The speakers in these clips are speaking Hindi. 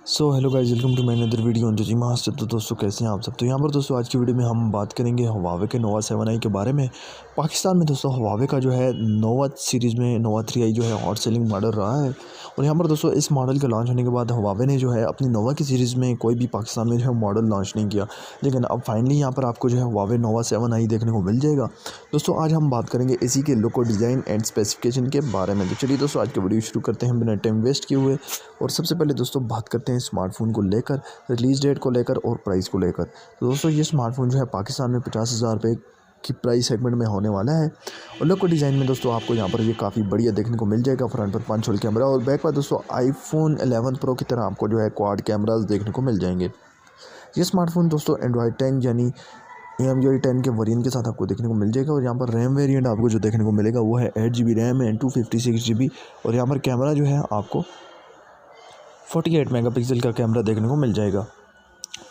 So hello guys, welcome to my another video on G master. तो दोस्तों कैसे हैं आप सब। तो यहाँ पर दोस्तों आज की वीडियो में हम बात करेंगे हुआवे के नोवा 7i के बारे में। पाकिस्तान में दोस्तों हुआवे का जो है नोवा सीरीज़ में नोवा 3i जो है हॉट सेलिंग मॉडल रहा है। और यहाँ पर दोस्तों इस मॉडल के लॉन्च होने के बाद हुआवे ने जो है अपनी नोवा की सीरीज़ में कोई भी पाकिस्तान में जो है मॉडल लॉन्च नहीं किया, लेकिन अब फाइनली यहाँ पर आपको जो है हुआवे नोवा 7i देखने को मिल जाएगा। दोस्तों आज हम बात करेंगे इसी के लुक और डिज़ाइन एंड स्पेसिफिकेशन के बारे में। तो चलिए दोस्तों आज की वीडियो शुरू करते हैं बिना टाइम वेस्ट किए हुए। और सबसे पहले दोस्तों बात करते हैं स्मार्टफोन को लेकर, रिलीज़ डेट को लेकर और प्राइस को लेकर। तो दोस्तों ये स्मार्टफोन जो है पाकिस्तान में 50,000 रुपये की प्राइस सेगमेंट में होने वाला है। और लुक और डिज़ाइन में दोस्तों आपको यहाँ पर ये काफ़ी बढ़िया देखने को मिल जाएगा। फ्रंट पर पंच होल कैमरा और बैक पर दोस्तों आईफोन 11 प्रो की तरह आपको जो है क्वाड कैमराज देखने को मिल जाएंगे। ये स्मार्टफोन दोस्तों एंड्रॉयड 10 यानी MI 10 के वेरिएंट के साथ आपको देखने को मिल जाएगा। और यहाँ पर रैम वेरिएंट आपको जो देखने को मिलेगा वो है 8GB रैम एंड 256GB। और यहाँ पर कैमरा जो है आपको 48 मेगापिक्सल का कैमरा देखने को मिल जाएगा।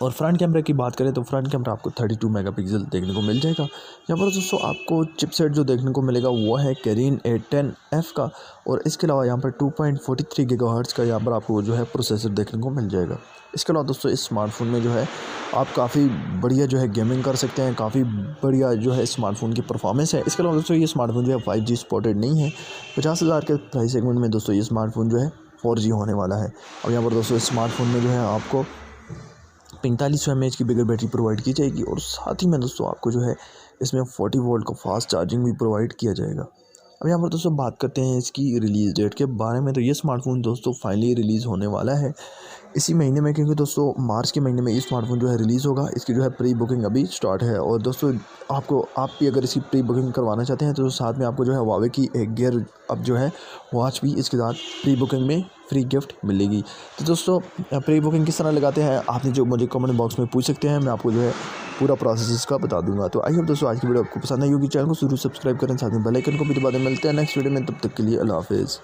और फ्रंट कैमरा की बात करें तो फ्रंट कैमरा आपको 32 मेगापिक्सल देखने को मिल जाएगा। यहाँ पर दोस्तों आपको चिपसेट जो देखने को मिलेगा वो है Kirin A10F का। और इसके अलावा यहाँ पर 2.43 गीगाहर्ट्ज़ का यहाँ पर आपको जो है प्रोसेसर देखने को मिल जाएगा। इसके अलावा दोस्तों इस स्मार्टफोन में जो है आप काफ़ी बढ़िया जो है गेमिंग कर सकते हैं, काफ़ी बढ़िया जो है स्मार्टफोन की परफॉर्मेंस है। इसके अलावा दोस्तों ये स्मार्टफोन जो है 5G सपोर्टेड नहीं है। 50,000 के प्राइस सेगमेंट में दोस्तों ये स्मार्टफोन जो है 4G होने वाला है। अब यहाँ पर दोस्तों स्मार्टफोन में जो है आपको 4500 mAh की बिगर बैटरी प्रोवाइड की जाएगी। और साथ ही में दोस्तों आपको जो है इसमें 40 वोल्ट का फास्ट चार्जिंग भी प्रोवाइड किया जाएगा। अब यहाँ पर दोस्तों बात करते हैं इसकी रिलीज़ डेट के बारे में। तो ये स्मार्टफोन दोस्तों फाइनली रिलीज़ होने वाला है इसी महीने में, क्योंकि दोस्तों मार्च के महीने में ये स्मार्टफोन जो है रिलीज़ होगा। इसकी जो है प्री बुकिंग अभी स्टार्ट है। और दोस्तों आप भी अगर इसकी प्री बुकिंग करवाना चाहते हैं तो साथ में आपको जो है हुआवे की एक गियर अब जो है वॉच भी इसके साथ प्री बुकिंग में फ्री गिफ्ट मिलेगी। तो दोस्तों प्री बुकिंग किस तरह लगाते हैं आपने जो मुझे कमेंट बॉक्स में पूछ सकते हैं, मैं आपको जो है पूरा प्रोसेस इसका बता दूंगा। तो आई होप दोस्तों आज की वीडियो आपको पसंद आई होगी। चैनल को जरूर सब्सक्राइब करें, साथ में बेल आइकन को भी दबा दें। मिलते हैं नेक्स्ट वीडियो में, तब तक के लिए अल्लाह हाफिज़।